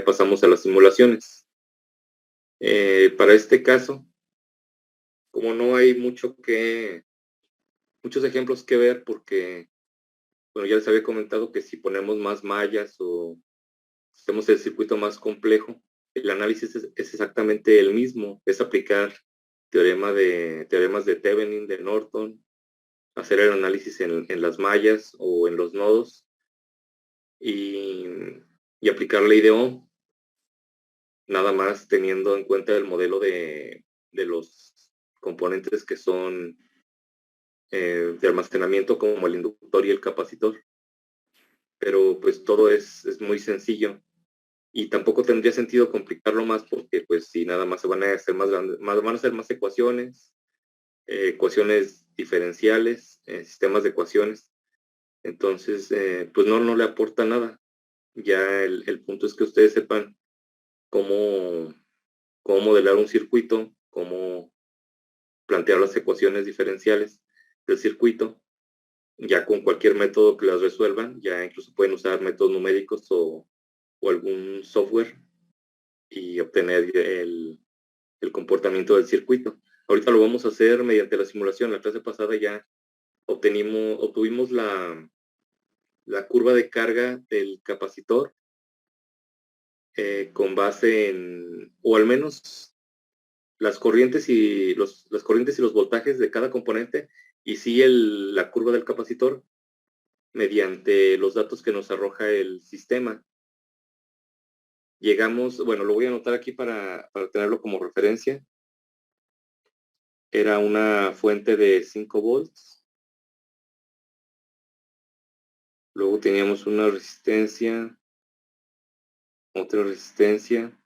ya pasamos a las simulaciones. Para este caso, como no hay muchos ejemplos que ver, porque, bueno, ya les había comentado que si ponemos más mallas o hacemos el circuito más complejo, el análisis es exactamente el mismo, es aplicar teoremas de Thevenin, de Norton, hacer el análisis en las mallas o en los nodos y, y aplicar ley de Ohm, nada más teniendo en cuenta el modelo de los componentes que son de almacenamiento como el inductor y el capacitor. Pero pues todo es muy sencillo y tampoco tendría sentido complicarlo más porque pues si nada más se van a hacer más grandes, van a ser más ecuaciones, ecuaciones diferenciales, sistemas de ecuaciones. Entonces, pues no le aporta nada. Ya el punto es que ustedes sepan cómo, cómo modelar un circuito, cómo plantear las ecuaciones diferenciales del circuito, ya con cualquier método que las resuelvan, ya incluso pueden usar métodos numéricos o algún software y obtener el comportamiento del circuito. Ahorita lo vamos a hacer mediante la simulación. La clase pasada ya obtuvimos la curva de carga del capacitor con base en, o al menos las corrientes y las corrientes y los voltajes de cada componente y sí la curva del capacitor mediante los datos que nos arroja el sistema. Llegamos, bueno, lo voy a anotar aquí para tenerlo como referencia. Era una fuente de 5 volts. Luego teníamos una resistencia, otra resistencia.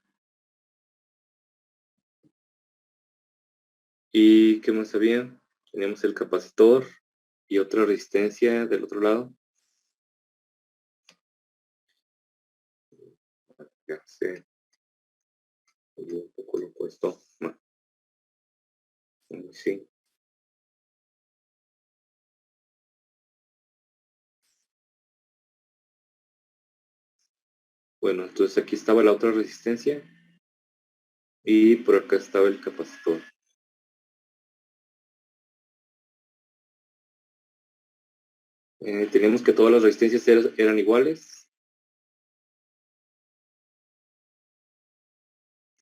¿Y qué más había? Teníamos el capacitor y otra resistencia del otro lado. Ya sé, un poco lo opuesto. No. Sí. Bueno, entonces aquí estaba la otra resistencia y por acá estaba el capacitor. Teníamos que todas las resistencias eran iguales.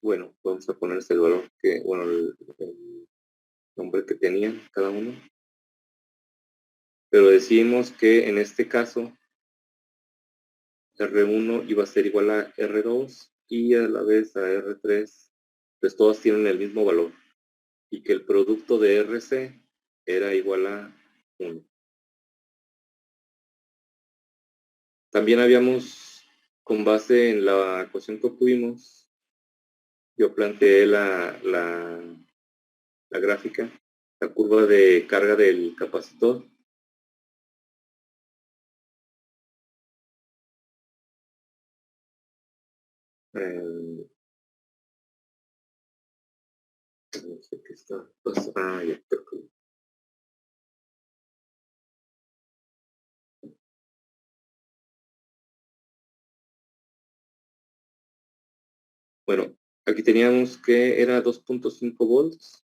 Bueno, vamos a ponerse el valor que, bueno, el nombre que tenían cada uno. Pero decimos que en este caso R1 iba a ser igual a R2 y a la vez a R3, pues todas tienen el mismo valor. Y que el producto de RC era igual a 1. También habíamos, con base en la ecuación que obtuvimos, yo planteé la gráfica, la curva de carga del capacitor. No sé qué está pasando. Ya creo que... Bueno, aquí teníamos que era 2.5 volts,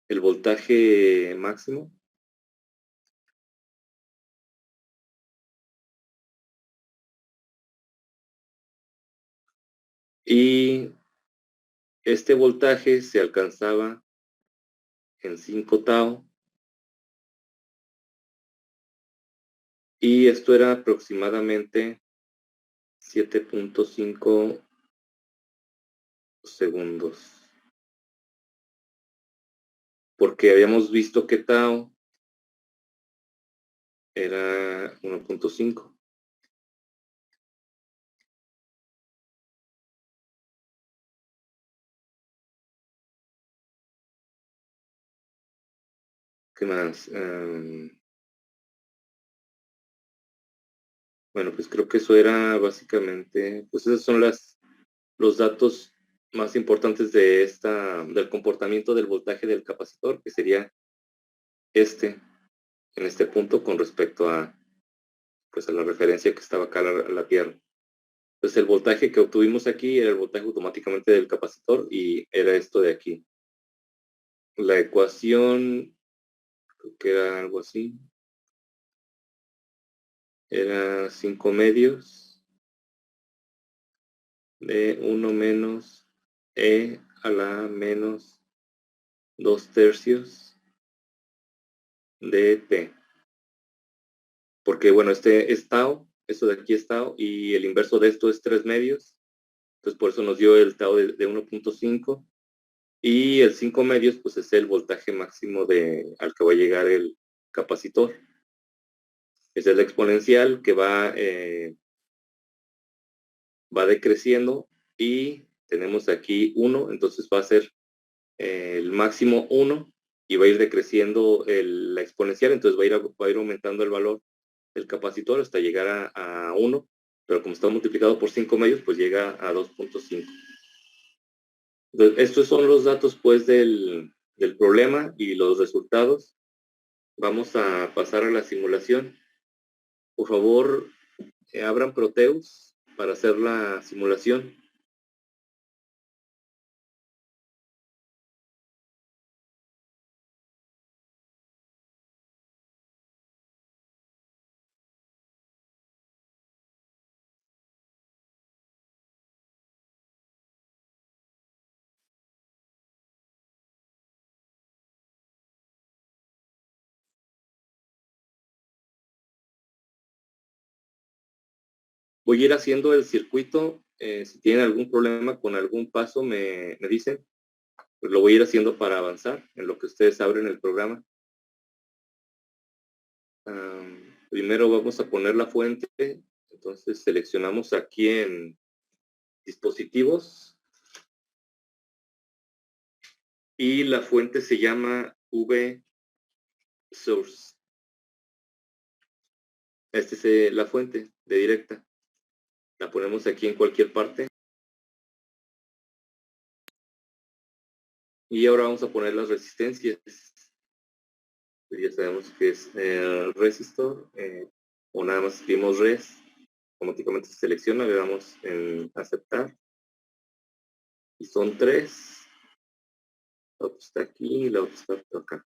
el voltaje máximo. Y este voltaje se alcanzaba en 5 tau. Y esto era aproximadamente 7.5 segundos. Porque habíamos visto que tau era 1.5. ¿Qué más? Bueno, pues creo que eso era básicamente, pues esos son los datos más importantes del comportamiento del voltaje del capacitor, que sería en este punto con respecto a, pues a la referencia que estaba acá a la Tierra. Entonces el voltaje que obtuvimos aquí era el voltaje automáticamente del capacitor y era esto de aquí. La ecuación, creo que era algo así, era 5 medios de 1 menos E a la menos 2 tercios de T. Porque, bueno, este es tau, esto de aquí es tau, y el inverso de esto es 3 medios. Entonces, por eso nos dio el tau de 1.5. Y el 5 medios, pues es el voltaje máximo al que va a llegar el capacitor. Esa es la exponencial que va decreciendo y tenemos aquí 1, entonces va a ser el máximo 1 y va a ir decreciendo la exponencial, entonces va a ir aumentando el valor del capacitor hasta llegar a 1, pero como está multiplicado por 5 medios, pues llega a 2.5. Entonces, estos son los datos pues del problema y los resultados. Vamos a pasar a la simulación. Por favor, abran Proteus para hacer la simulación. Voy a ir haciendo el circuito. Si tienen algún problema con algún paso, me dicen. Pues lo voy a ir haciendo para avanzar en lo que ustedes abren el programa. Primero vamos a poner la fuente. Entonces seleccionamos aquí en dispositivos. Y la fuente se llama VSource. Esta es la fuente de directa. La ponemos aquí en cualquier parte. Y ahora vamos a poner las resistencias. Pues ya sabemos que es resistor o nada más escribimos res, automáticamente se selecciona, le damos en aceptar y son 3. La otra está aquí y la otra está acá.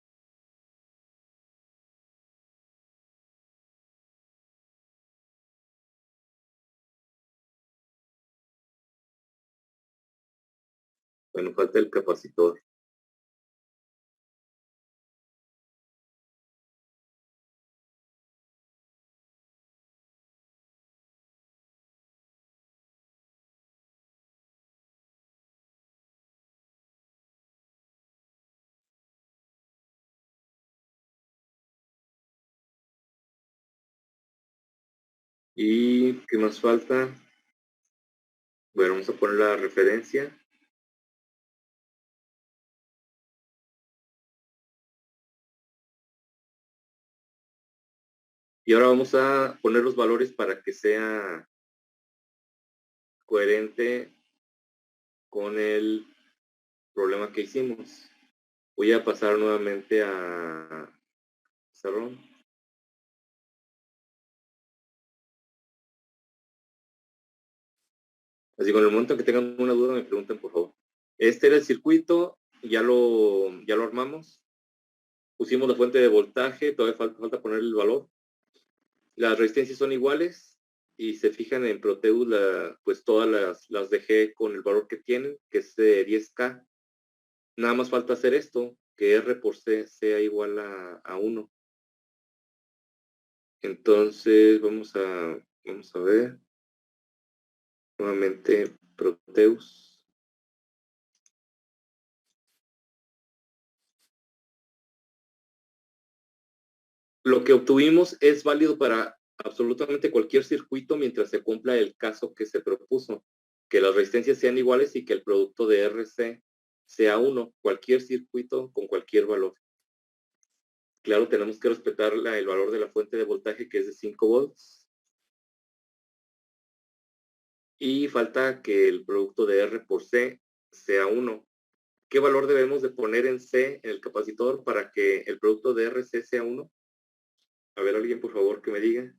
Bueno, falta el capacitor. ¿Y qué más falta? Bueno, vamos a poner la referencia. Y ahora vamos a poner los valores para que sea coherente con el problema que hicimos. Voy a pasar nuevamente a Cerrón. Así con el momento que tengan una duda me pregunten, por favor. Este era el circuito, ya lo armamos. Pusimos la fuente de voltaje, todavía falta poner el valor. Las resistencias son iguales y se fijan en Proteus, pues todas las dejé con el valor que tienen, que es de 10K. Nada más falta hacer esto, que R por C sea igual a 1. Entonces vamos a ver nuevamente Proteus. Lo que obtuvimos es válido para absolutamente cualquier circuito mientras se cumpla el caso que se propuso, que las resistencias sean iguales y que el producto de RC sea 1, cualquier circuito con cualquier valor. Claro, tenemos que respetar el valor de la fuente de voltaje, que es de 5 volts. Y falta que el producto de R por C sea 1. ¿Qué valor debemos de poner en C, en el capacitor, para que el producto de RC sea 1? A ver, alguien por favor que me diga.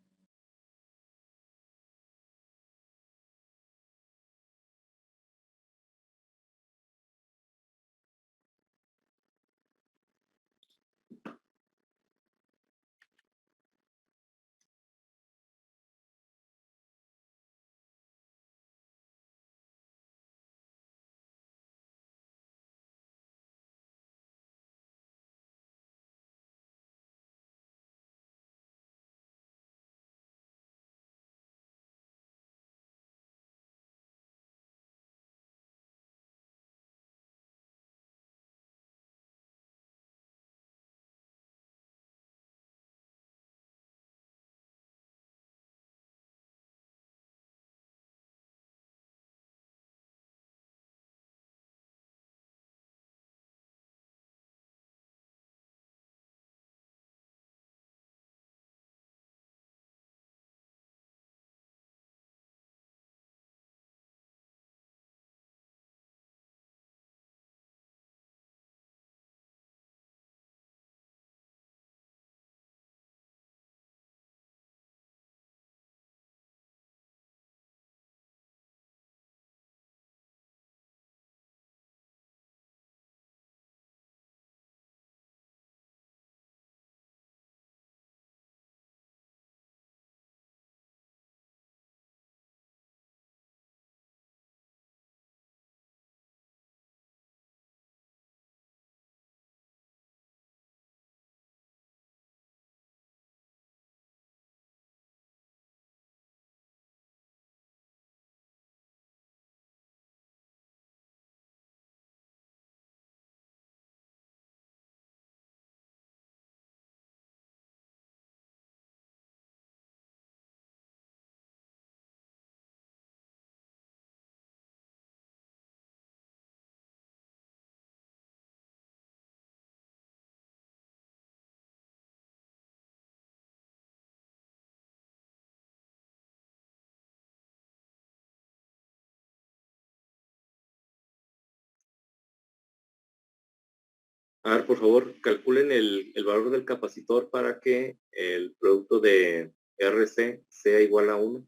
A ver, por favor, calculen el valor del capacitor para que el producto de RC sea igual a 1.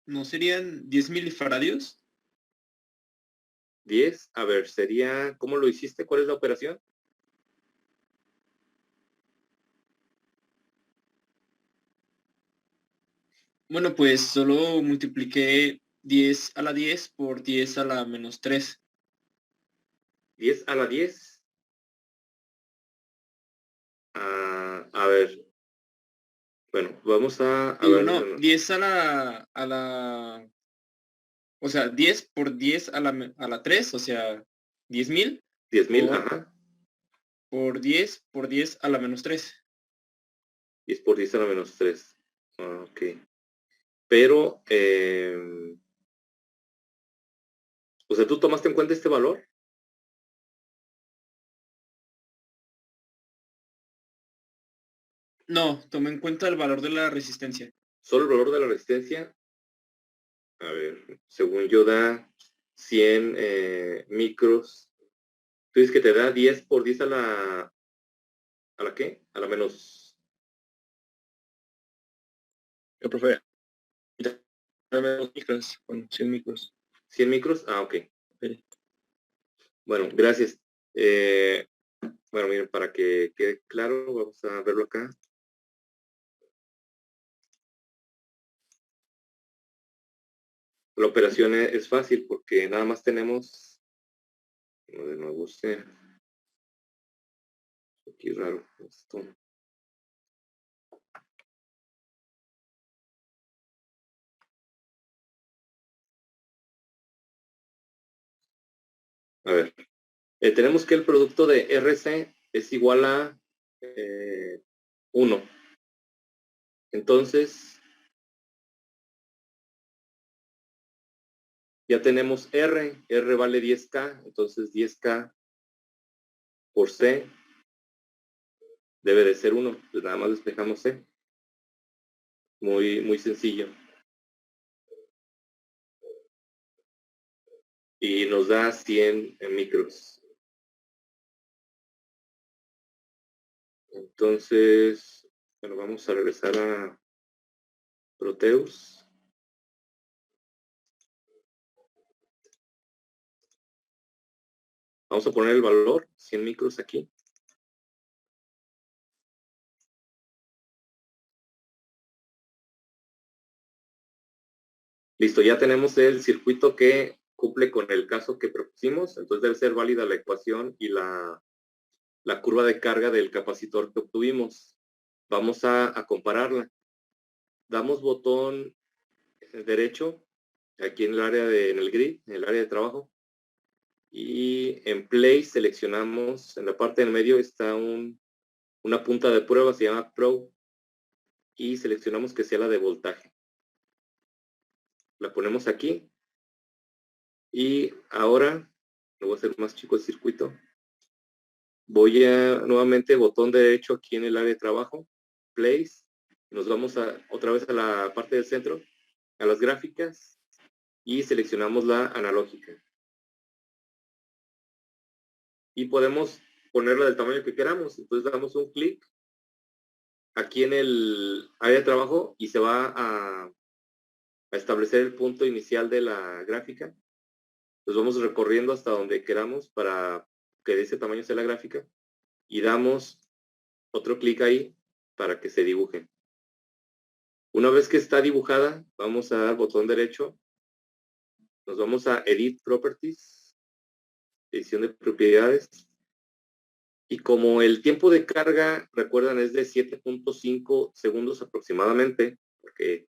¿No serían 10 milifaradios? 10, a ver, sería, ¿cómo lo hiciste? ¿Cuál es la operación? Bueno, pues solo multipliqué 10 a la 10 por 10 a la menos 3. 10 a la 10. A ver, bueno, vamos a Digo, ver, no, bueno, 10 o sea, 10 por 10 a la 3, o sea, 10.000 10,000, por, ajá, por 10 por 10 a la menos 3. 10 por 10 a la menos 3. Ok. Pero, o sea, ¿tú tomaste en cuenta este valor? No, tomé en cuenta el valor de la resistencia. Solo el valor de la resistencia, a ver, según yo da 100 micros. Tú dices que te da 10 por 10 ¿a la qué? A la menos Profe, dame 2 micros, con 100 micros. 100 micros. Ah, ok. Sí. Bueno, gracias. Eh, bueno, miren, para que quede claro, vamos a verlo acá. La operación es fácil porque nada más tenemos, de nuevo, aquí raro esto. A ver, tenemos que el producto de RC es igual a 1. Entonces, ya tenemos R vale 10K, entonces 10K por C debe de ser 1. Pues nada más despejamos C. Muy, muy sencillo. Y nos da 100 micros. Entonces, bueno, vamos a regresar a Proteus. Vamos a poner el valor, 100 micros aquí. Listo, ya tenemos el circuito que cumple con el caso que propusimos, entonces debe ser válida la ecuación y la curva de carga del capacitor que obtuvimos. Vamos a compararla. Damos botón derecho aquí en el área en el grid, en el área de trabajo, y en Play seleccionamos, en la parte del medio está una punta de prueba, se llama Pro, y seleccionamos que sea la de voltaje. La ponemos aquí, y ahora, lo voy a hacer más chico el circuito, voy a nuevamente botón derecho aquí en el área de trabajo, Place, nos vamos otra vez a la parte del centro, a las gráficas, y seleccionamos la analógica. Y podemos ponerla del tamaño que queramos. Entonces damos un clic aquí en el área de trabajo y se va a establecer el punto inicial de la gráfica. Entonces vamos recorriendo hasta donde queramos para que de ese tamaño sea la gráfica y damos otro clic ahí para que se dibuje. Una vez que está dibujada, vamos a dar botón derecho, nos vamos a Edit Properties, edición de propiedades, y como el tiempo de carga, recuerdan, es de 7.5 segundos aproximadamente, porque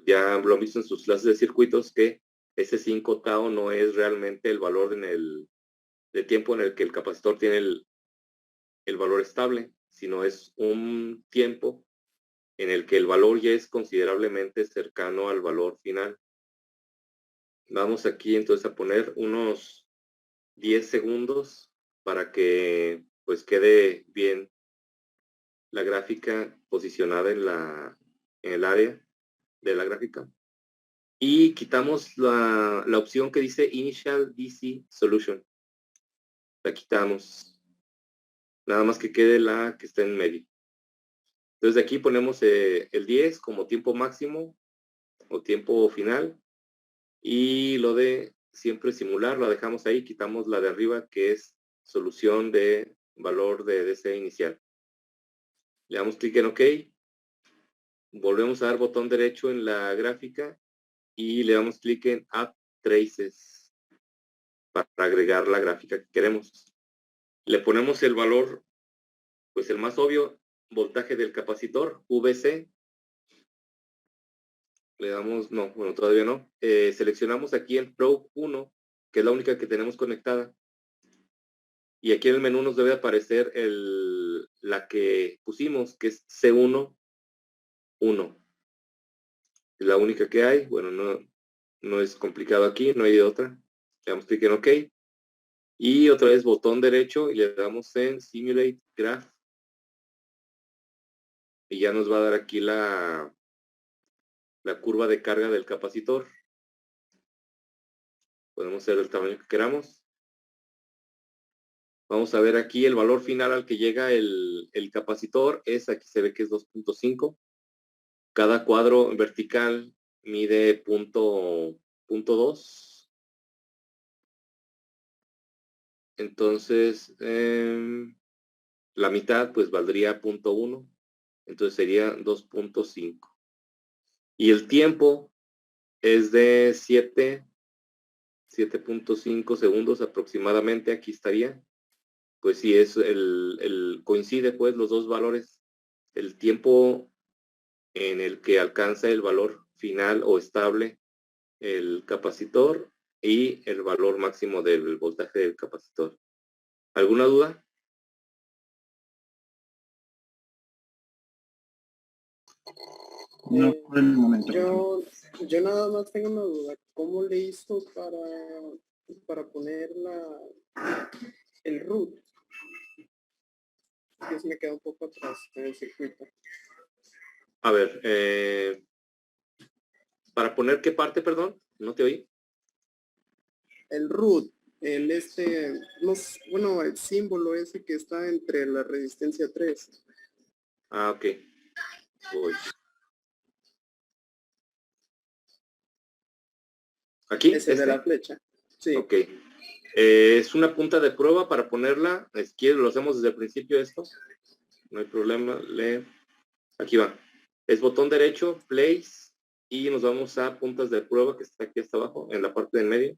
ya lo han visto en sus clases de circuitos, que ese 5 tau no es realmente el valor de tiempo en el que el capacitor tiene el valor estable, sino es un tiempo en el que el valor ya es considerablemente cercano al valor final. Vamos aquí entonces a poner unos 10 segundos para que pues quede bien la gráfica posicionada en el área de la gráfica. Y quitamos la opción que dice Initial DC Solution. La quitamos. Nada más que quede la que está en medio. Entonces de aquí ponemos el 10 como tiempo máximo o tiempo final. Y lo de siempre simular, lo dejamos ahí, quitamos la de arriba que es solución de valor de DC inicial. Le damos clic en OK. Volvemos a dar botón derecho en la gráfica y le damos clic en Add Traces para agregar la gráfica que queremos. Le ponemos el valor, pues el más obvio, voltaje del capacitor, VC. Le damos, no, bueno, todavía no. Seleccionamos aquí el Probe 1, que es la única que tenemos conectada. Y aquí en el menú nos debe aparecer la que pusimos, que es C1, 1. Es la única que hay. Bueno, no es complicado aquí, no hay de otra. Le damos clic en OK. Y otra vez botón derecho y le damos en Simulate Graph. Y ya nos va a dar aquí la curva de carga del capacitor. Podemos hacer el tamaño que queramos. Vamos a ver aquí el valor final al que llega el capacitor. Aquí se ve que es 2.5. Cada cuadro vertical mide punto 2. Entonces, la mitad pues valdría punto 1. Entonces sería 2.5. Y el tiempo es de 7.5 segundos aproximadamente. Aquí estaría. Pues sí, es coincide pues los dos valores. El tiempo en el que alcanza el valor final o estable el capacitor y el valor máximo del voltaje del capacitor. ¿Alguna duda? No, por el momento. Yo nada más tengo una duda. ¿Cómo le hizo para poner el root? Que se me queda un poco atrás en el circuito. A ver, ¿para poner qué parte, perdón? No te oí. El root, el símbolo ese que está entre la resistencia 3. Ah, ok. Voy. ¿Aquí? Ese de la flecha. Sí. Ok. Es una punta de prueba para ponerla. Lo hacemos desde el principio esto. No hay problema. Aquí va. Es botón derecho, place, y nos vamos a puntas de prueba que está aquí hasta abajo, en la parte del medio.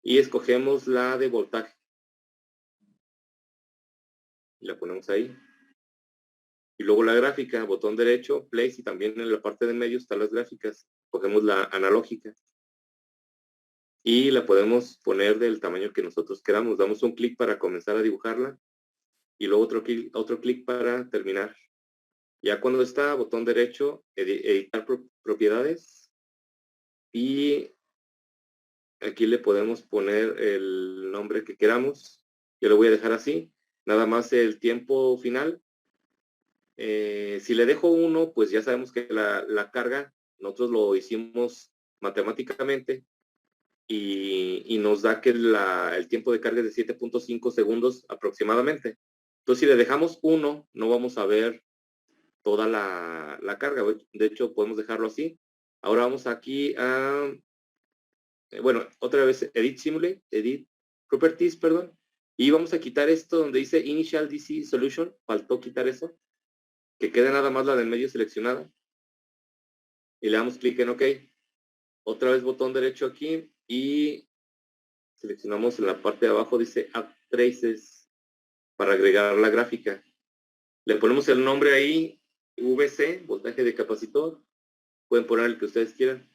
Y escogemos la de voltaje. Y la ponemos ahí. Y luego la gráfica, botón derecho, place, y también en la parte del medio están las gráficas. Cogemos la analógica. Y la podemos poner del tamaño que nosotros queramos. Damos un clic para comenzar a dibujarla. Y luego otro clic para terminar. Ya cuando está, botón derecho, editar propiedades. Y aquí le podemos poner el nombre que queramos. Yo lo voy a dejar así. Nada más el tiempo final. Si le dejo 1, pues ya sabemos que la carga, nosotros lo hicimos matemáticamente y nos da que el tiempo de carga es de 7.5 segundos aproximadamente. Entonces, si le dejamos 1, no vamos a ver toda la carga. De hecho, podemos dejarlo así. Ahora vamos aquí a, bueno, otra vez Edit Properties, perdón. Y vamos a quitar esto donde dice Initial DC Solution. Faltó quitar eso. Que quede nada más la del medio seleccionada. Y le damos clic en OK. Otra vez botón derecho aquí y seleccionamos en la parte de abajo, dice Add Traces para agregar la gráfica. Le ponemos el nombre ahí, VC, voltaje de capacitor. Pueden poner el que ustedes quieran.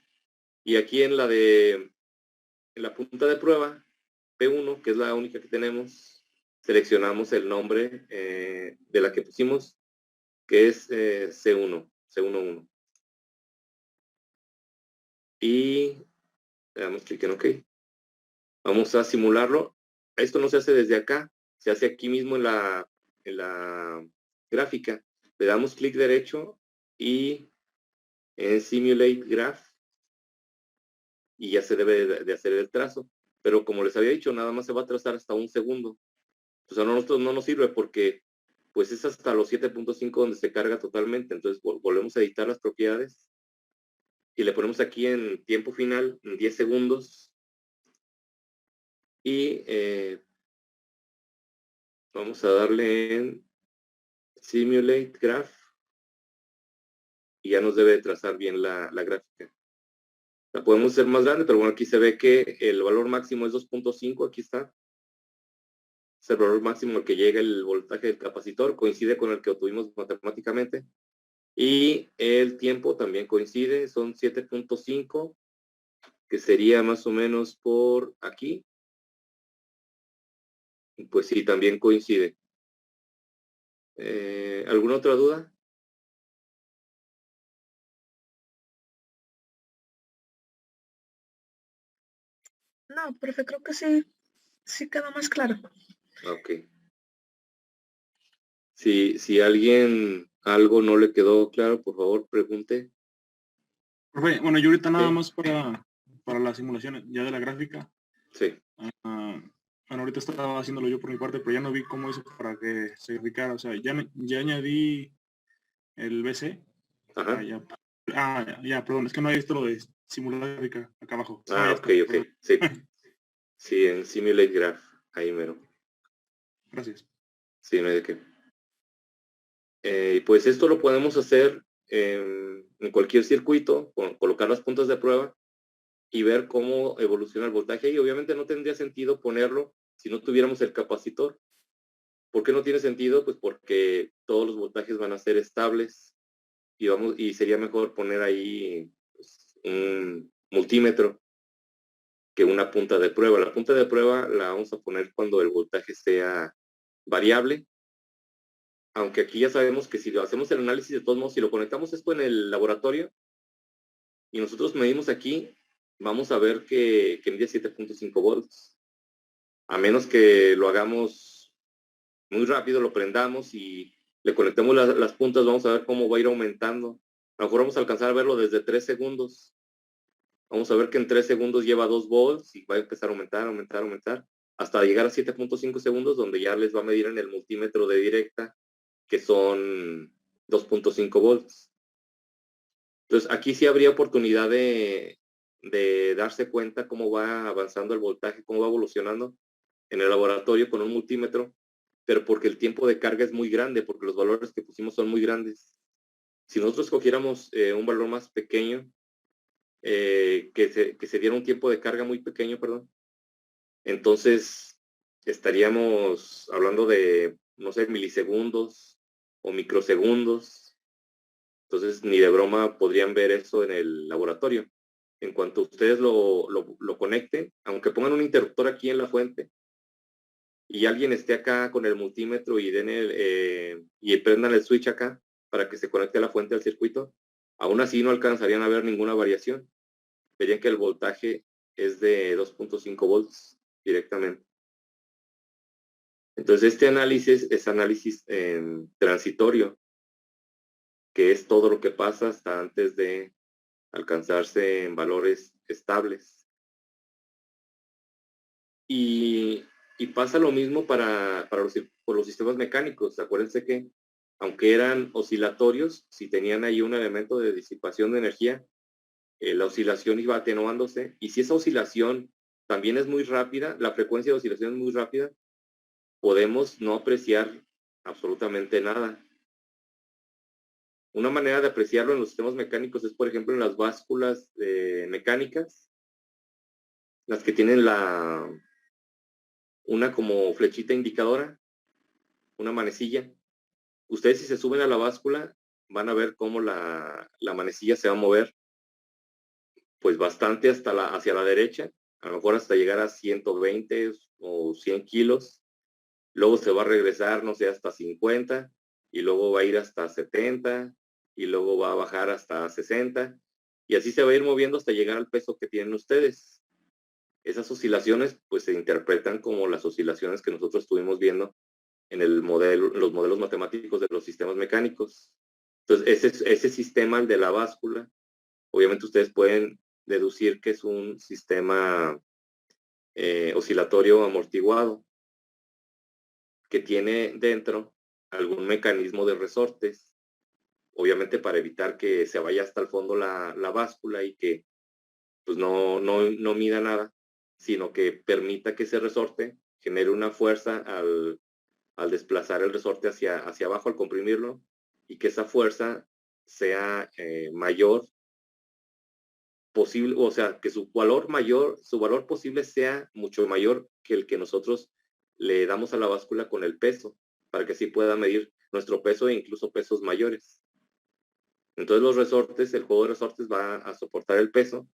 Y aquí en la punta de prueba, P1, que es la única que tenemos, seleccionamos el nombre de la que pusimos, que es C1, C11. Y le damos clic en OK. Vamos a simularlo. esto no se hace desde acá, se hace aquí mismo en la gráfica. Le damos clic derecho y en Simulate Graph y ya se debe de hacer el trazo. Pero como les había dicho, nada más se va a trazar hasta 1 segundo. O sea, no nos sirve porque pues es hasta los 7.5 donde se carga totalmente. Entonces volvemos a editar las propiedades y le ponemos aquí en tiempo final, en 10 segundos. Y vamos a darle en Simulate Graph y ya nos debe de trazar bien la gráfica. La podemos hacer más grande, pero bueno, aquí se ve que el valor máximo es 2.5, aquí está. Es el valor máximo al que llega el voltaje del capacitor, coincide con el que obtuvimos matemáticamente. Y el tiempo también coincide, son 7.5, que sería más o menos por aquí. Pues sí, también coincide. ¿Alguna otra duda? No, profe, creo que sí, sí queda más claro. Ok. Si alguien algo no le quedó claro, por favor, pregunte. Profe, bueno, yo ahorita nada Sí. más para la simulación ya de la gráfica. Sí. Bueno, ahorita estaba haciéndolo yo por mi parte, pero ya no vi cómo hizo para que se graficara. O sea, ya añadí el BC. Ajá. Ya, perdón, es que no había visto lo de simular la gráfica acá abajo. Ah, ok. Sí. Sí, en Simulate Graph, ahí mero. Gracias. Sí, no hay de qué. Pues esto lo podemos hacer en cualquier circuito, colocar las puntas de prueba y ver cómo evoluciona el voltaje. Y obviamente no tendría sentido ponerlo si no tuviéramos el capacitor. ¿Por qué no tiene sentido? Pues porque todos los voltajes van a ser estables y sería mejor poner ahí pues, un multímetro que una punta de prueba. La punta de prueba la vamos a poner cuando el voltaje sea variable, aunque aquí ya sabemos que si lo hacemos el análisis de todos modos, si lo conectamos esto en el laboratorio y nosotros medimos aquí, vamos a ver que mide 7.5 volts. A menos que lo hagamos muy rápido, lo prendamos y le conectemos las puntas, vamos a ver cómo va a ir aumentando. A lo mejor vamos a alcanzar a verlo desde 3 segundos. Vamos a ver que en 3 segundos lleva 2 volts y va a empezar a aumentar, hasta llegar a 7.5 segundos, donde ya les va a medir en el multímetro de directa, que son 2.5 volts. Entonces, aquí sí habría oportunidad de darse cuenta cómo va avanzando el voltaje, cómo va evolucionando en el laboratorio con un multímetro, pero porque el tiempo de carga es muy grande, porque los valores que pusimos son muy grandes. Si nosotros cogiéramos un valor más pequeño, que se diera un tiempo de carga muy pequeño, perdón, entonces estaríamos hablando de, no sé, milisegundos o microsegundos. Entonces, ni de broma podrían ver eso en el laboratorio. En cuanto ustedes lo conecten, aunque pongan un interruptor aquí en la fuente y alguien esté acá con el multímetro y y prendan el switch acá para que se conecte la fuente al circuito, aún así no alcanzarían a ver ninguna variación. Verían que el voltaje es de 2.5 volts directamente. Entonces, este análisis es análisis transitorio, que es todo lo que pasa hasta antes de alcanzarse en valores estables. Y pasa lo mismo para los sistemas mecánicos. Acuérdense que, aunque eran oscilatorios, si tenían ahí un elemento de disipación de energía, la oscilación iba atenuándose. Y si esa oscilación también es muy rápida, la frecuencia de oscilación es muy rápida, podemos no apreciar absolutamente nada. Una manera de apreciarlo en los sistemas mecánicos es, por ejemplo, en las básculas mecánicas, las que tienen una como flechita indicadora, una manecilla. Ustedes, si se suben a la báscula, van a ver cómo la manecilla se va a mover pues bastante hacia la derecha, a lo mejor hasta llegar a 120 o 100 kilos. Luego se va a regresar, no sé, hasta 50 y luego va a ir hasta 70 y luego va a bajar hasta 60 y así se va a ir moviendo hasta llegar al peso que tienen ustedes. Esas oscilaciones pues se interpretan como las oscilaciones que nosotros estuvimos viendo en los modelos matemáticos de los sistemas mecánicos. Entonces, ese sistema, el de la báscula, obviamente ustedes pueden deducir que es un sistema oscilatorio amortiguado que tiene dentro algún mecanismo de resortes, obviamente para evitar que se vaya hasta el fondo la báscula y que pues no mida nada, sino que permita que ese resorte genere una fuerza al desplazar el resorte hacia abajo, al comprimirlo, y que esa fuerza sea mayor posible, o sea, que su valor posible sea mucho mayor que el que nosotros le damos a la báscula con el peso, para que así pueda medir nuestro peso e incluso pesos mayores. Entonces los resortes, el juego de resortes va a soportar el peso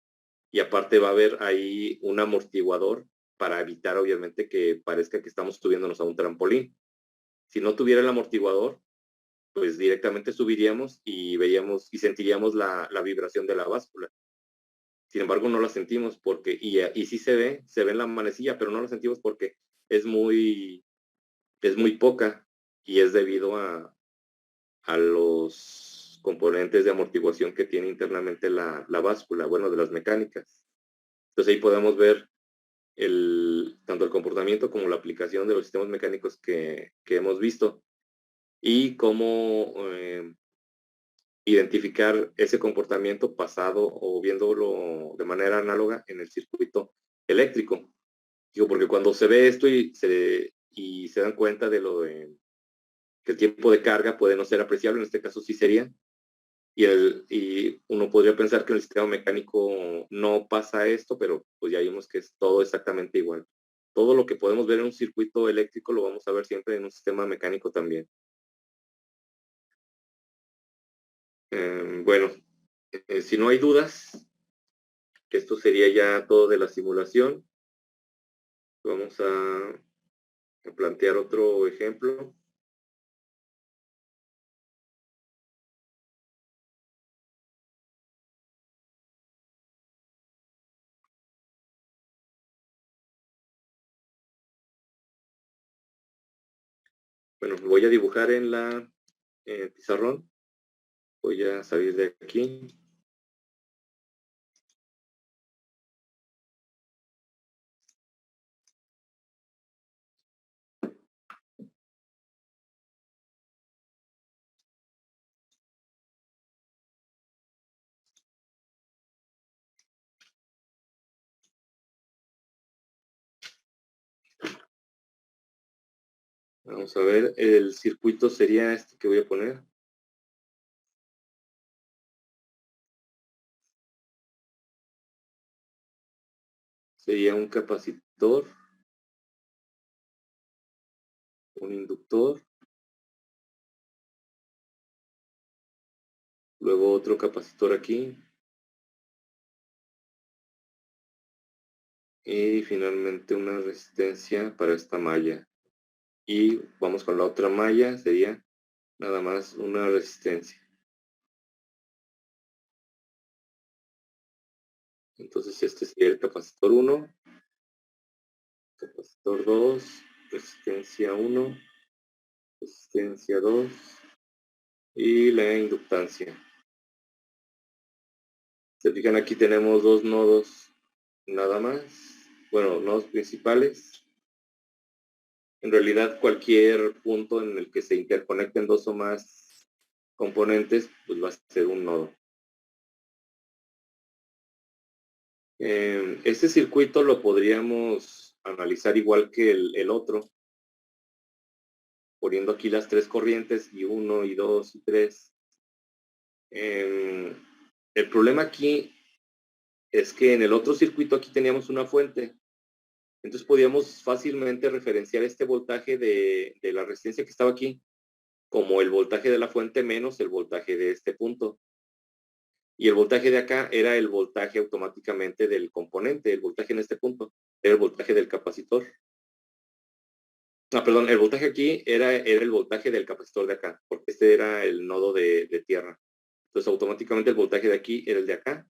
y aparte va a haber ahí un amortiguador para evitar obviamente que parezca que estamos subiéndonos a un trampolín. Si no tuviera el amortiguador, pues directamente subiríamos y veíamos y sentiríamos la vibración de la báscula. Sin embargo, no la sentimos porque, y sí se ve en la manecilla, pero no la sentimos porque es muy poca y es debido a los componentes de amortiguación que tiene internamente la báscula, bueno, de las mecánicas. Entonces ahí podemos ver tanto el comportamiento como la aplicación de los sistemas mecánicos que hemos visto y cómo identificar ese comportamiento pasado o viéndolo de manera análoga en el circuito eléctrico. Digo, porque cuando se ve esto y se dan cuenta de que el tiempo de carga puede no ser apreciable, en este caso sí sería, y uno podría pensar que en el sistema mecánico no pasa esto, pero pues ya vimos que es todo exactamente igual. Todo lo que podemos ver en un circuito eléctrico lo vamos a ver siempre en un sistema mecánico también. Bueno, si no hay dudas, que esto sería ya todo de la simulación. Vamos a plantear otro ejemplo. Bueno, voy a dibujar en la pizarrón. Voy a salir de aquí. Vamos a ver, el circuito sería este que voy a poner. Sería un capacitor, un inductor, luego otro capacitor aquí, y finalmente una resistencia para esta malla. Y vamos con la otra malla, sería nada más una resistencia. Entonces este sería el capacitor 1, capacitor 2, resistencia 1, resistencia 2 y la inductancia. Se fijan, aquí tenemos dos nodos nada más, bueno, nodos principales. En realidad cualquier punto en el que se interconecten dos o más componentes, pues va a ser un nodo. Este circuito lo podríamos analizar igual que el otro, poniendo aquí las tres corrientes, y 1, y 2, y 3. El problema aquí es que en el otro circuito aquí teníamos una fuente. Entonces podíamos fácilmente referenciar este voltaje de la resistencia que estaba aquí como el voltaje de la fuente menos el voltaje de este punto. Y el voltaje de acá era el voltaje automáticamente del componente. El voltaje en este punto era el voltaje del capacitor. Perdón, el voltaje aquí era el voltaje del capacitor de acá, porque este era el nodo de tierra. Entonces automáticamente el voltaje de aquí era el de acá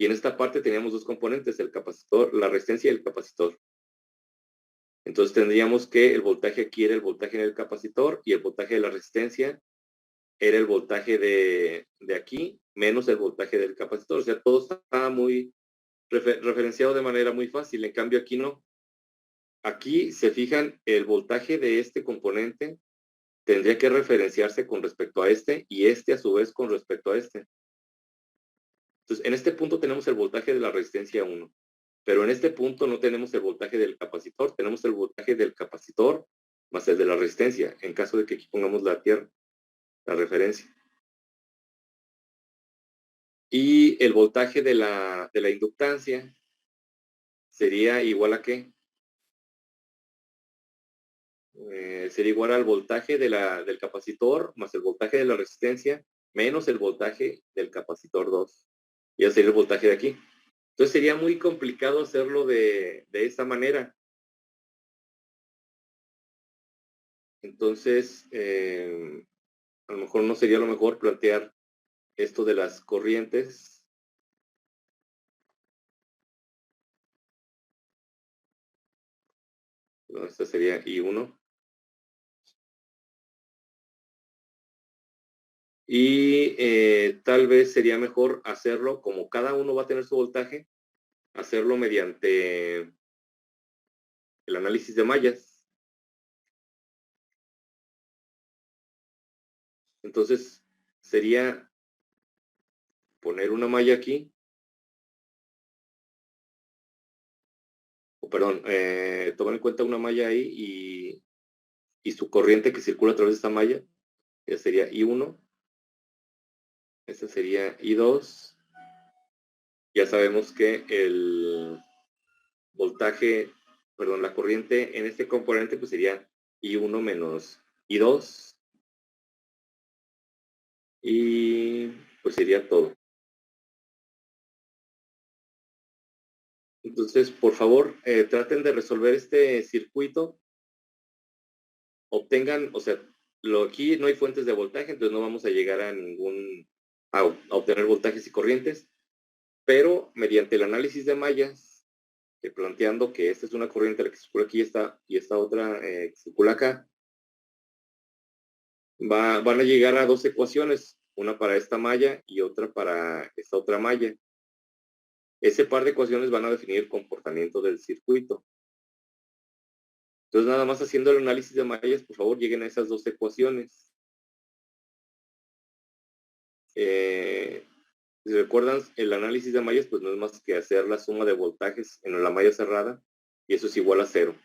Y en esta parte teníamos dos componentes, el capacitor, la resistencia y el capacitor. Entonces tendríamos que el voltaje aquí era el voltaje en el capacitor y el voltaje de la resistencia era el voltaje de aquí menos el voltaje del capacitor. O sea, todo estaba muy referenciado de manera muy fácil. En cambio aquí no. Aquí se fijan el voltaje de este componente tendría que referenciarse con respecto a este y este a su vez con respecto a este. Entonces, en este punto tenemos el voltaje de la resistencia 1, pero en este punto no tenemos el voltaje del capacitor, tenemos el voltaje del capacitor más el de la resistencia, en caso de que aquí pongamos la tierra, la referencia. Y el voltaje de la inductancia sería igual a ¿qué? Sería igual al voltaje del capacitor más el voltaje de la resistencia menos el voltaje del capacitor 2. Y ese sería el voltaje de aquí. Entonces sería muy complicado hacerlo de esta manera. Entonces, a lo mejor no sería lo mejor plantear esto de las corrientes. Bueno, esta sería I1. Y tal vez sería mejor hacerlo, como cada uno va a tener su voltaje, hacerlo mediante el análisis de mallas. Entonces, sería poner una malla aquí, o perdón, tomar en cuenta una malla ahí y su corriente que circula a través de esta malla, ya sería I1, esta sería I2. Ya sabemos que el voltaje, perdón, la corriente en este componente pues sería I1 menos I2. Y pues sería todo. Entonces, por favor, traten de resolver este circuito. Obtengan, o sea, aquí no hay fuentes de voltaje, entonces no vamos a llegar a obtener voltajes y corrientes, pero mediante el análisis de mallas, planteando que esta es una corriente la que circula aquí y esta otra que circula acá, van a llegar a dos ecuaciones, una para esta malla y otra para esta otra malla. Ese par de ecuaciones van a definir el comportamiento del circuito. Entonces, nada más haciendo el análisis de mallas, por favor, lleguen a esas dos ecuaciones. Si recuerdan, el análisis de mallas, pues no es más que hacer la suma de voltajes en la malla cerrada, y eso es igual a 0.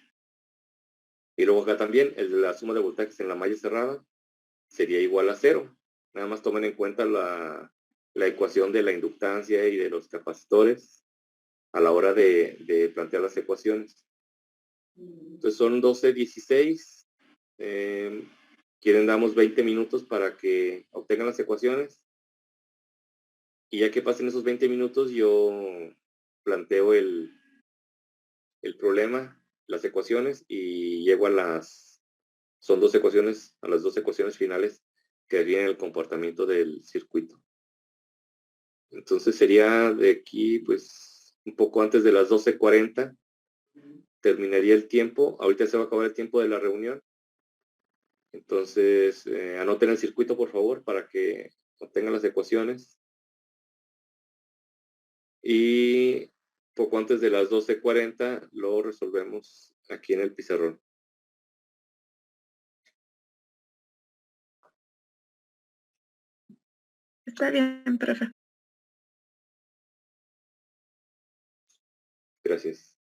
Y luego acá también, el de la suma de voltajes en la malla cerrada sería igual a 0. Nada más tomen en cuenta la ecuación de la inductancia y de los capacitores a la hora de plantear las ecuaciones. Entonces son 12:16. Quieren damos 20 minutos para que obtengan las ecuaciones. Y ya que pasen esos 20 minutos, yo planteo el problema, las ecuaciones, y llego son dos ecuaciones, a las dos ecuaciones finales que vienen el comportamiento del circuito. Entonces sería de aquí, pues, un poco antes de las 12:40, terminaría el tiempo. Ahorita se va a acabar el tiempo de la reunión. Entonces, anoten el circuito, por favor, para que obtengan las ecuaciones. Y poco antes de las 12:40 lo resolvemos aquí en el pizarrón. Está bien, profe. Gracias.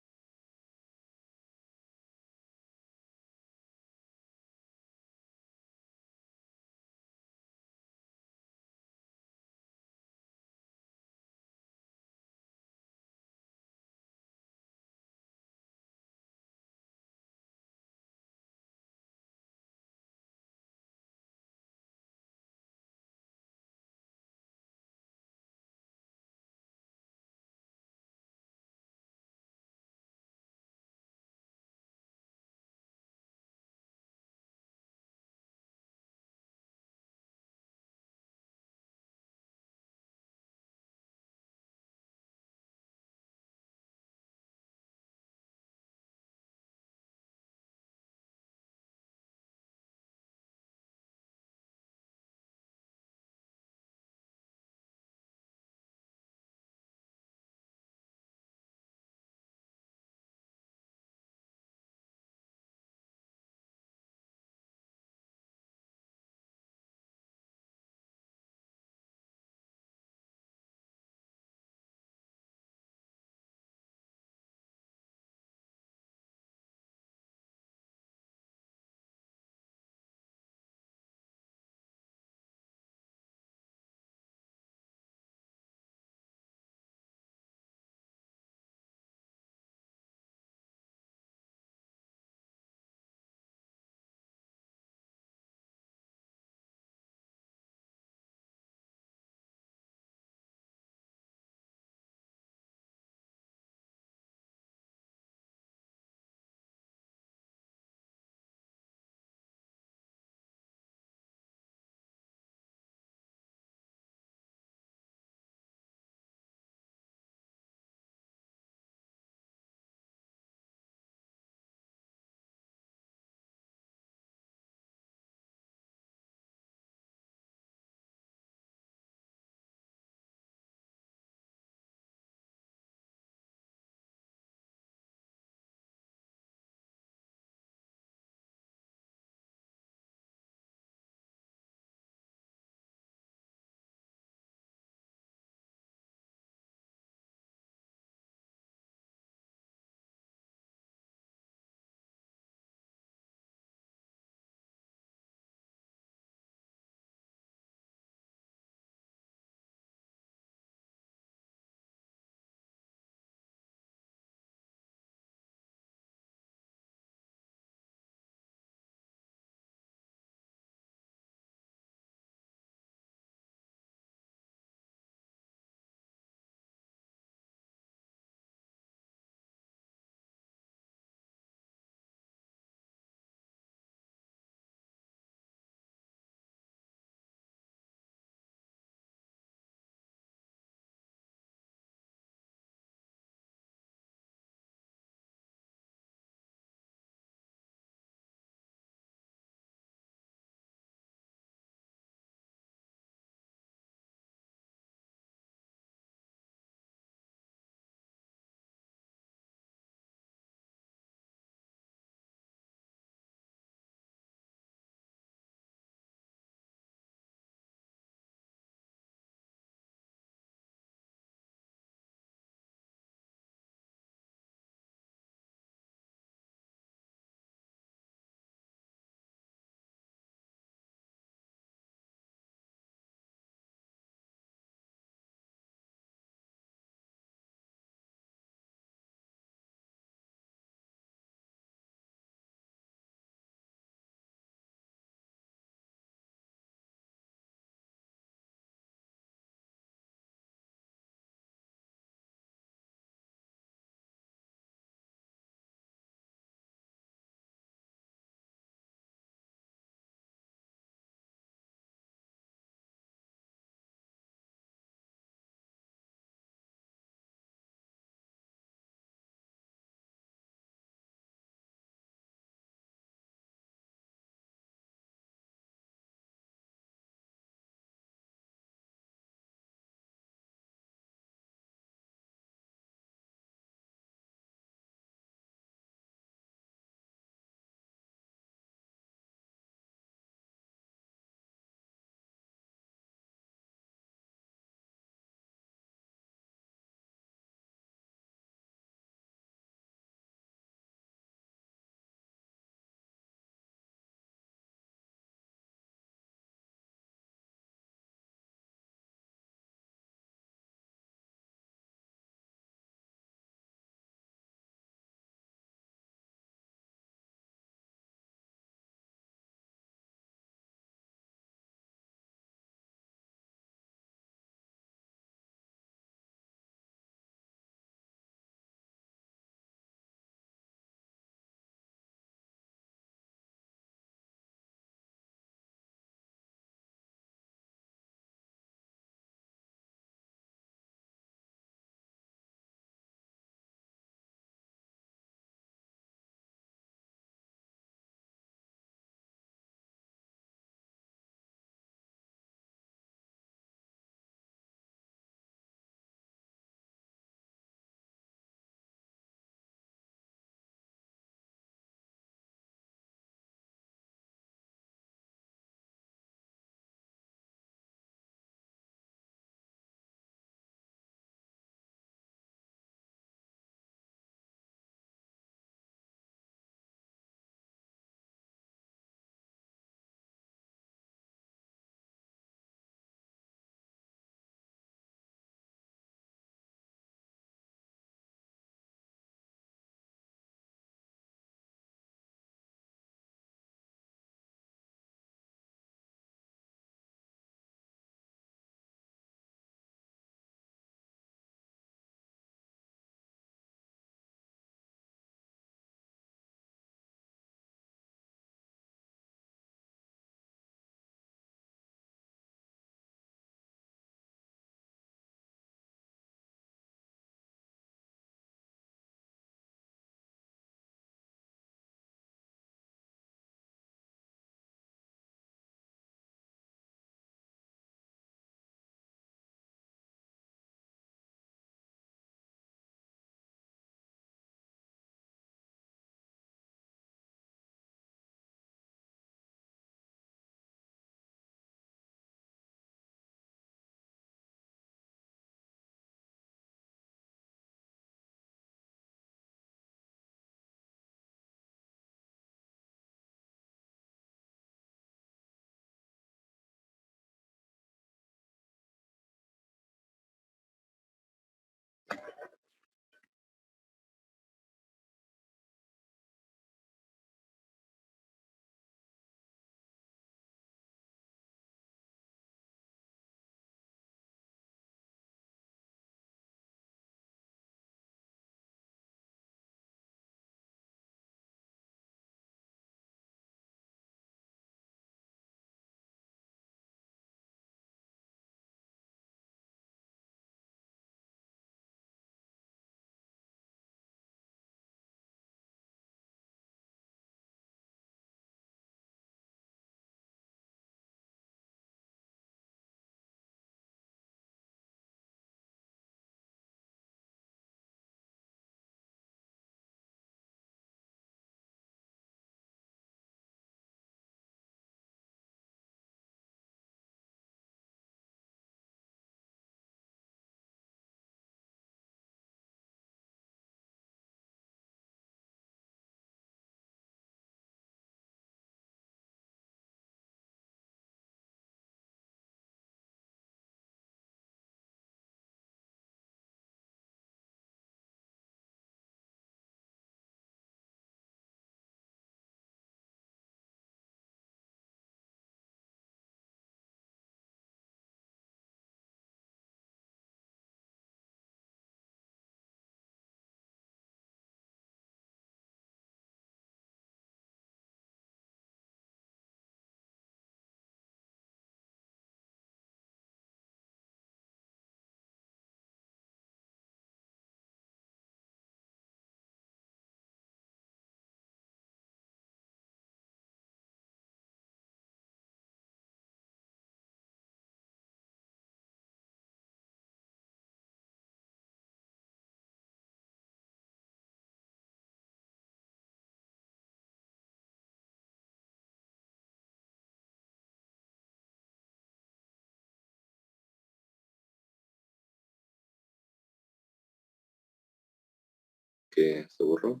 que se borró.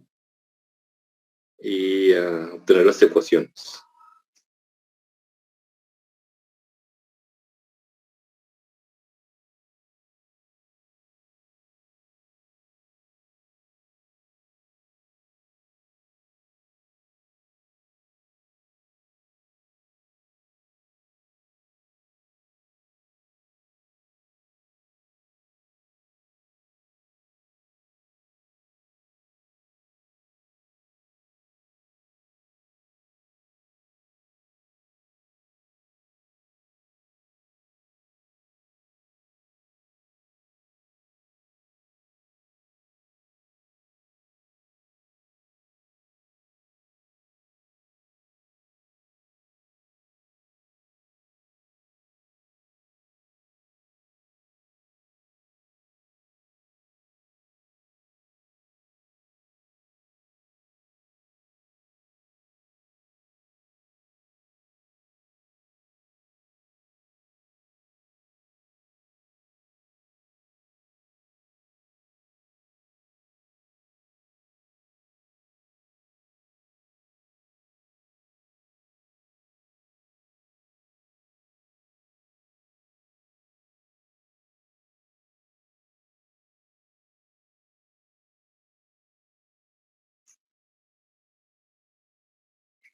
Y obtener las ecuaciones.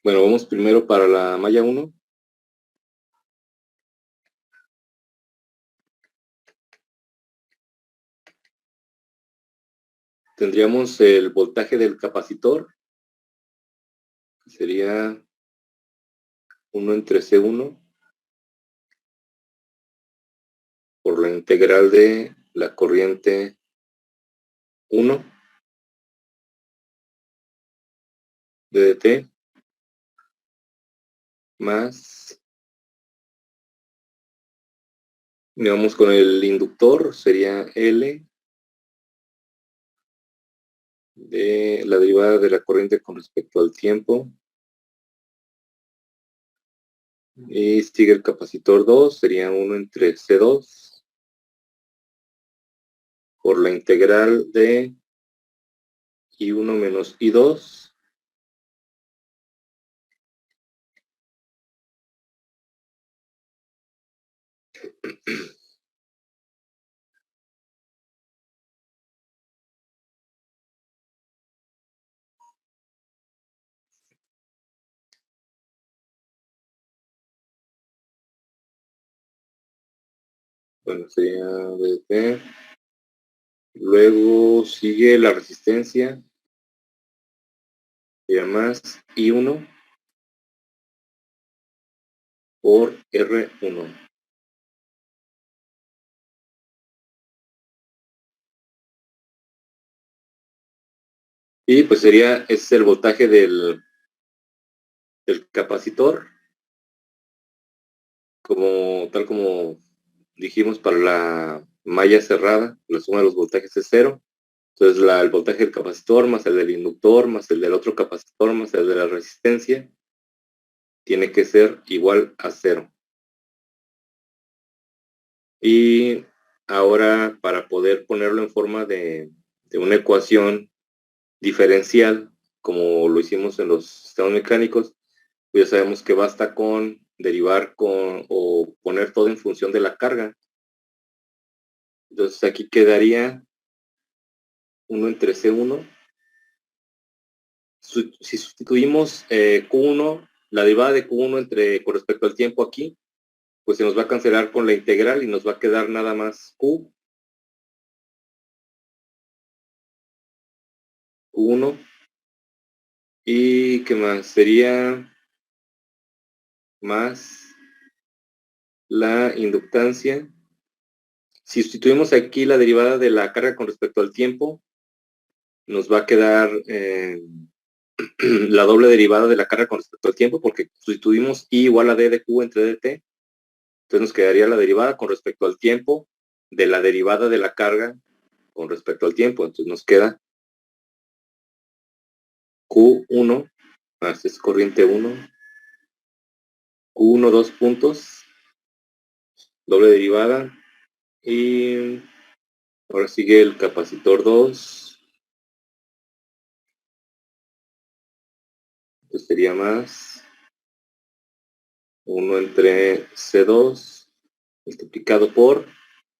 Bueno, vamos primero para la malla 1. Tendríamos el voltaje del capacitor, que sería 1 entre C1 por la integral de la corriente 1 de dt más, digamos, con el inductor sería L de la derivada de la corriente con respecto al tiempo. Y sigue el capacitor 2, sería 1 entre C2 por la integral de I1 menos I2 bueno, sería dt. Luego sigue la resistencia, sería más I1 por R1. Y pues sería, es el voltaje del capacitor, tal como dijimos para la malla cerrada, la suma de los voltajes es 0. Entonces el voltaje del capacitor más el del inductor más el del otro capacitor más el de la resistencia tiene que ser igual a 0. Y ahora, para poder ponerlo en forma de una ecuación diferencial, como lo hicimos en los sistemas mecánicos, pues ya sabemos que basta con derivar o poner todo en función de la carga. Entonces aquí quedaría 1 entre C1. Si sustituimos Q1, la derivada de Q1 con respecto al tiempo aquí, pues se nos va a cancelar con la integral y nos va a quedar nada más Q1. ¿Y qué más? Sería más la inductancia. Si sustituimos aquí la derivada de la carga con respecto al tiempo, nos va a quedar la doble derivada de la carga con respecto al tiempo, porque sustituimos I igual a D de Q entre dt. Entonces nos quedaría la derivada con respecto al tiempo de la derivada de la carga con respecto al tiempo. Entonces nos queda Q1, esta es corriente 1, Q1 2 puntos, doble derivada, y ahora sigue el capacitor 2 Esto sería más 1 entre C2 multiplicado por,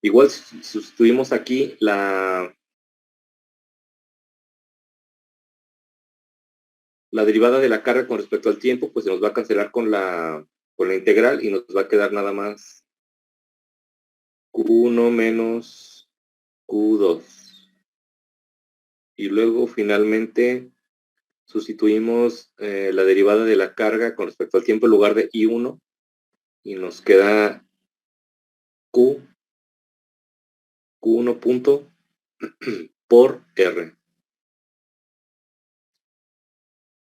igual si sustituimos aquí la derivada de la carga con respecto al tiempo, pues se nos va a cancelar con la integral y nos va a quedar nada más Q1 menos Q2. Y luego finalmente sustituimos la derivada de la carga con respecto al tiempo en lugar de I1 y nos queda Q1 punto por R.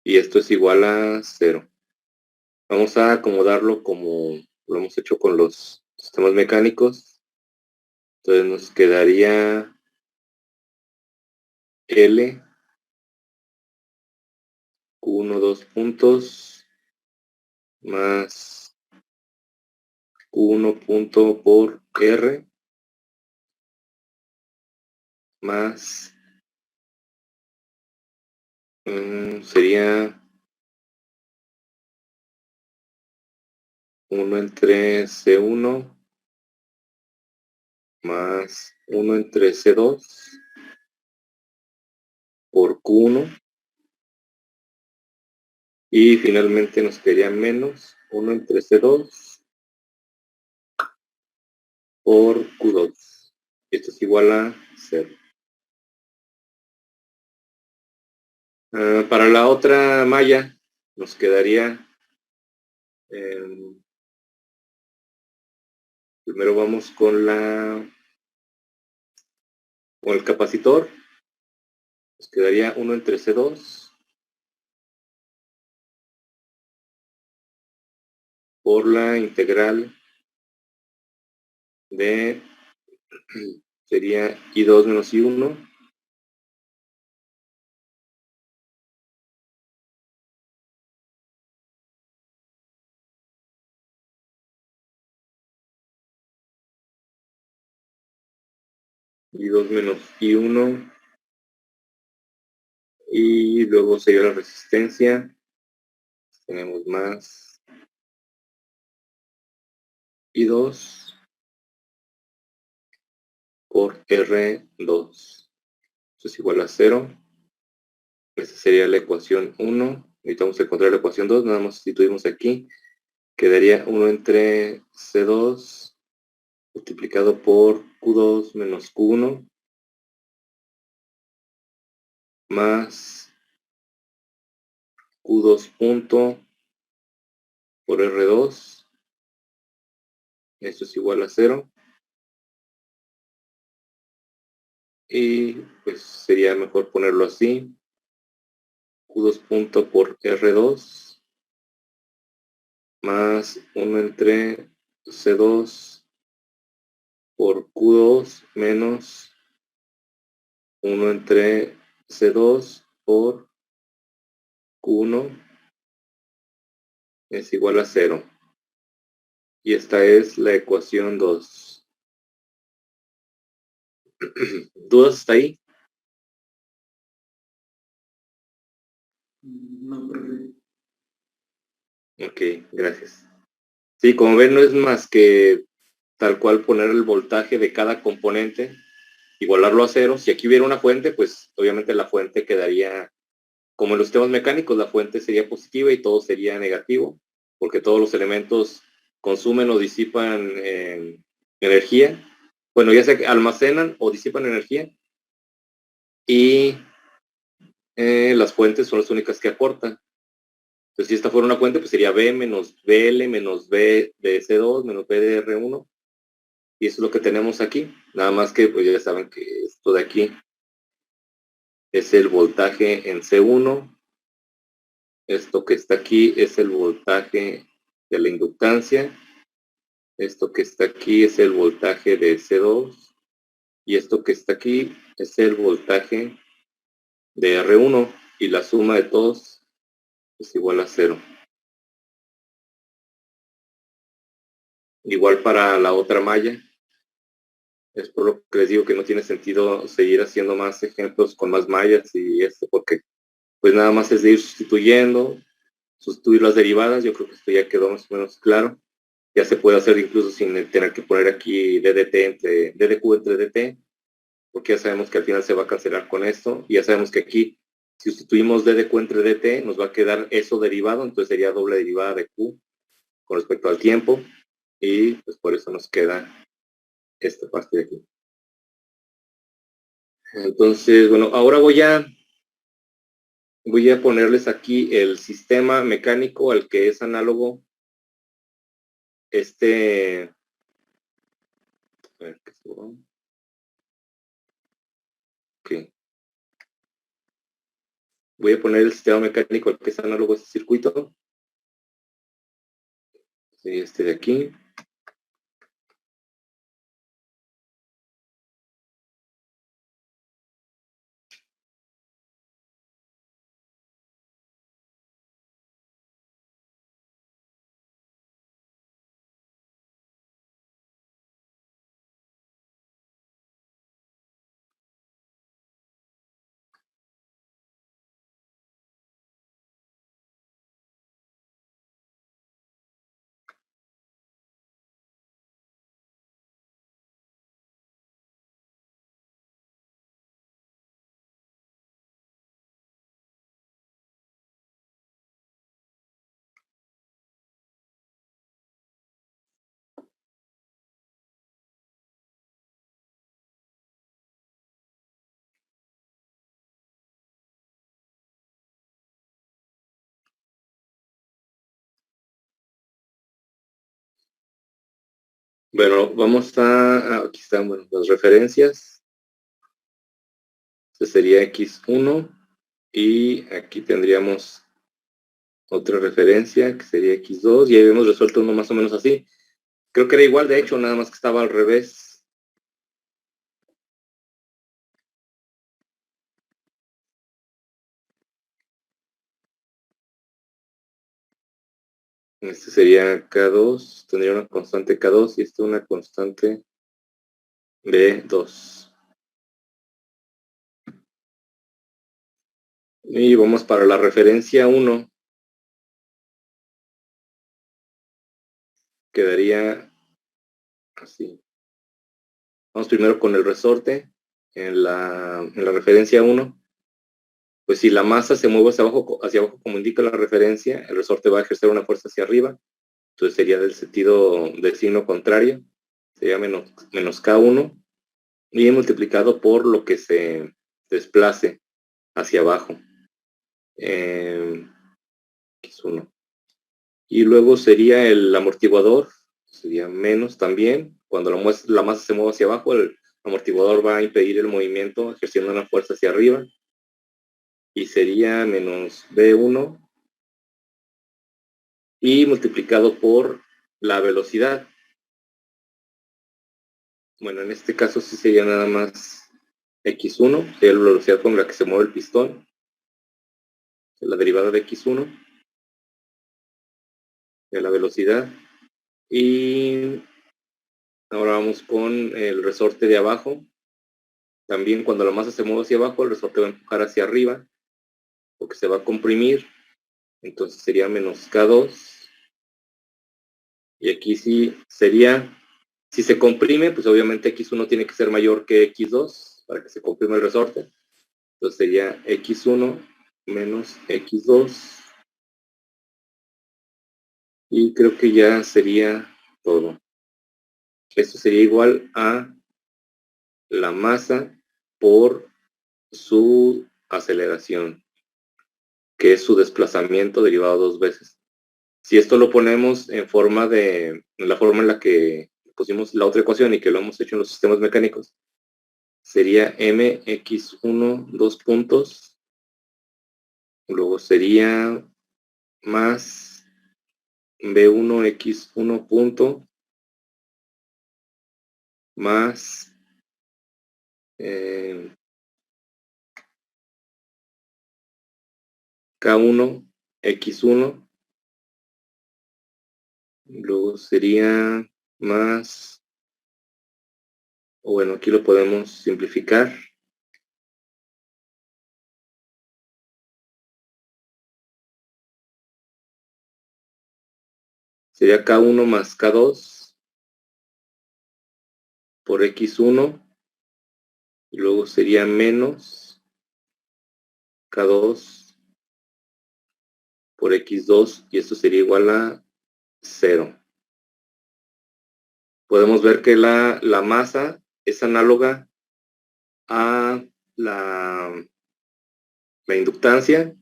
Y esto es igual a 0. Vamos a acomodarlo como lo hemos hecho con los sistemas mecánicos. Entonces nos quedaría L, Q1, 2 puntos, más Q1 punto por R, más sería 1 entre C1 más 1 entre C2 por Q1 y finalmente nos quedaría menos 1 entre C2 por Q2. Esto es igual a 0. Para la otra malla nos quedaría primero vamos con el capacitor. Nos quedaría 1 entre C2 por la integral de sería I2 menos I1 I2 menos I1 y luego sería la resistencia. Tenemos más I2 por R2. Esto es igual a 0. Esta sería la ecuación 1. Ahorita vamos a encontrar la ecuación 2. Nada más sustituimos aquí. Quedaría 1 entre C2 multiplicado por Q2 menos Q1 más Q2 punto por R2. Esto es igual a 0. Y pues sería mejor ponerlo así. Q2 punto por R2 más 1 entre C2 por Q2 menos 1 entre C2 por Q1 es igual a 0. Y esta es la ecuación 2. ¿Dudas hasta ahí? No, profe. Ok, gracias. Sí, como ven, no es más que tal cual poner el voltaje de cada componente, igualarlo a 0. Si aquí hubiera una fuente, pues obviamente la fuente quedaría, como en los sistemas mecánicos, la fuente sería positiva y todo sería negativo, porque todos los elementos consumen o disipan energía. Bueno, ya sea que almacenan o disipan energía. Y las fuentes son las únicas que aportan. Entonces, si esta fuera una fuente, pues sería B menos BL menos B de C2 menos B de R1. Y eso es lo que tenemos aquí. Nada más que, pues ya saben que esto de aquí es el voltaje en C1. Esto que está aquí es el voltaje de la inductancia. Esto que está aquí es el voltaje de C2. Y esto que está aquí es el voltaje de R1. Y la suma de todos es igual a 0. Igual para la otra malla. Es por lo que les digo que no tiene sentido seguir haciendo más ejemplos con más mallas y esto, porque pues nada más es de ir sustituyendo sustituir las derivadas. Yo creo que esto ya quedó más o menos claro. Ya se puede hacer incluso sin tener que poner aquí DDQ entre DT, porque ya sabemos que al final se va a cancelar con esto. Y ya sabemos que aquí, si sustituimos DDQ entre DT, nos va a quedar eso derivado, entonces sería doble derivada de Q con respecto al tiempo. Y pues por eso nos queda esta parte de aquí. Entonces, bueno, ahora voy a ponerles aquí el sistema mecánico al que es análogo a ver, ¿qué se va? Ok. Voy a poner el sistema mecánico al que es análogo a este circuito. Sí, este de aquí. Bueno, vamos aquí están, bueno, las referencias. Este sería X1 y aquí tendríamos otra referencia que sería X2 y ahí hemos resuelto uno más o menos así. Creo que era igual, de hecho, nada más que estaba al revés. Este sería K2, tendría una constante K2 y esta una constante B2. Y vamos para la referencia 1. Quedaría así. Vamos primero con el resorte. En la referencia 1, pues si la masa se mueve hacia abajo como indica la referencia, el resorte va a ejercer una fuerza hacia arriba. Entonces sería del sentido del signo contrario. Sería menos K1 y multiplicado por lo que se desplace hacia abajo. X1. Y luego sería el amortiguador, sería menos también. Cuando la masa se mueve hacia abajo, el amortiguador va a impedir el movimiento ejerciendo una fuerza hacia arriba. Y sería menos B1 y multiplicado por la velocidad. Bueno, en este caso sí sería nada más X1, sería la velocidad con la que se mueve el pistón. La derivada de X1 de la velocidad. Y ahora vamos con el resorte de abajo. También cuando la masa se mueve hacia abajo, el resorte va a empujar hacia arriba, porque se va a comprimir. Entonces sería menos K2. Y aquí sí sería, si se comprime, pues obviamente X1 tiene que ser mayor que X2 para que se comprime el resorte. Entonces sería X1 menos X2. Y creo que ya sería todo. Esto sería igual a la masa por su aceleración, que es su desplazamiento derivado dos veces. Si esto lo ponemos en la forma en la que pusimos la otra ecuación y que lo hemos hecho en los sistemas mecánicos, sería mx1, dos puntos, luego sería más b1x1 punto, más K1 X1, luego sería más, bueno, aquí lo podemos simplificar. sería K1 más K2 por X1, y luego sería menos K2 por X2, y esto sería igual a 0. Podemos ver que la masa es análoga a la inductancia.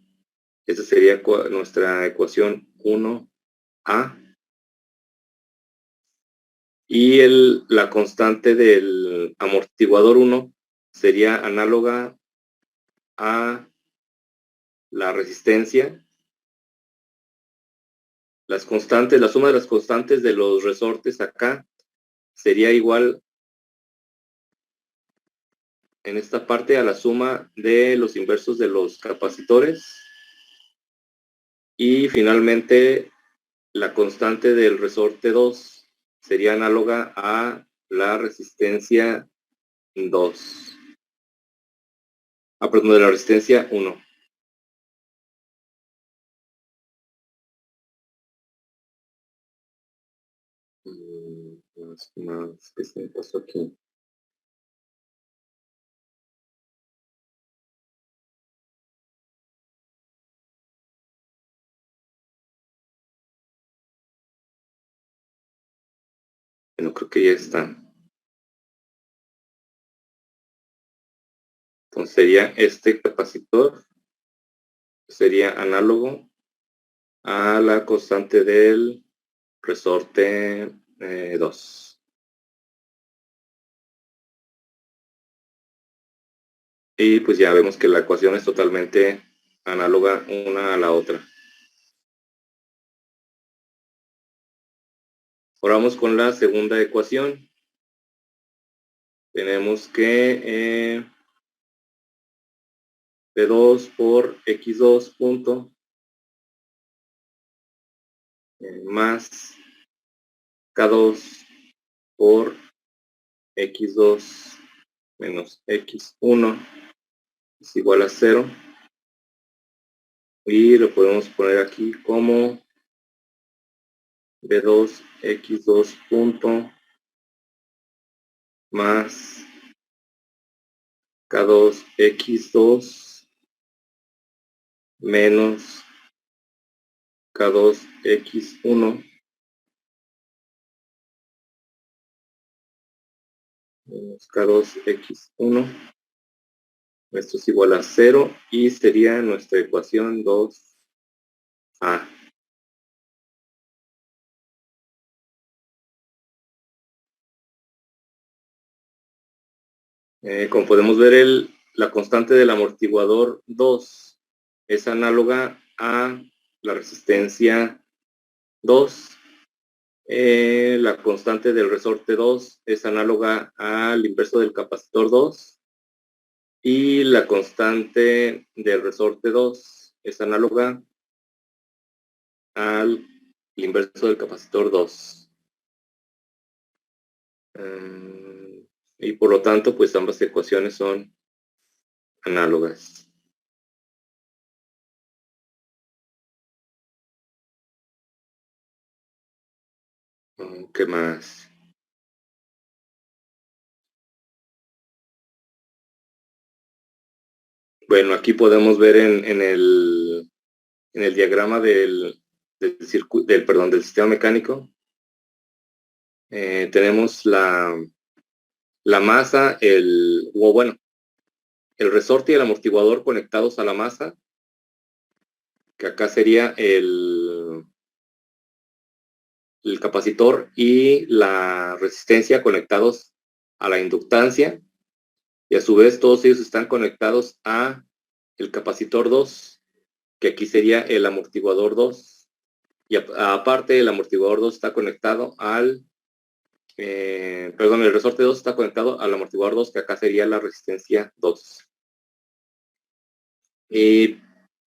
Esa sería nuestra ecuación 1A. Y la constante del amortiguador 1 sería análoga a la resistencia. Las constantes, la suma de las constantes de los resortes acá sería igual en esta parte a la suma de los inversos de los capacitores. Y finalmente la constante del resorte 2 sería análoga a la resistencia 2. Perdón, de la resistencia 1. Más, ¿qué se me pasó aquí? Bueno, creo que ya está. Entonces sería este capacitor, sería análogo a la constante del resorte 2. Y pues ya vemos que la ecuación es totalmente análoga una a la otra. Ahora vamos con la segunda ecuación. Tenemos que P2 por X2 punto más K2 por X2 menos X1 es igual a 0. Y lo podemos poner aquí como B2 X2 punto más K2 X2 menos K2 X1 menos K2 X1. Esto es igual a 0 y sería nuestra ecuación 2A. Como podemos ver, la constante del amortiguador 2 es análoga a la resistencia 2. La constante del resorte 2 es análoga al inverso del capacitor 2. Y la constante del resorte 2 es análoga al inverso del capacitor 2. Y por lo tanto, pues ambas ecuaciones son análogas. ¿Qué más? Bueno, aquí podemos ver en el diagrama del sistema mecánico. Tenemos la masa, el resorte y el amortiguador conectados a la masa, que acá sería el capacitor y la resistencia conectados a la inductancia, y a su vez todos ellos están conectados a el capacitor 2, que aquí sería el amortiguador 2, y aparte el amortiguador 2 está conectado al el resorte 2 está conectado al amortiguador 2, que acá sería la resistencia 2. Y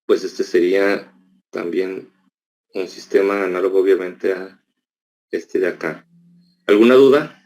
pues este sería también un sistema análogo obviamente a este de acá. ¿Alguna duda?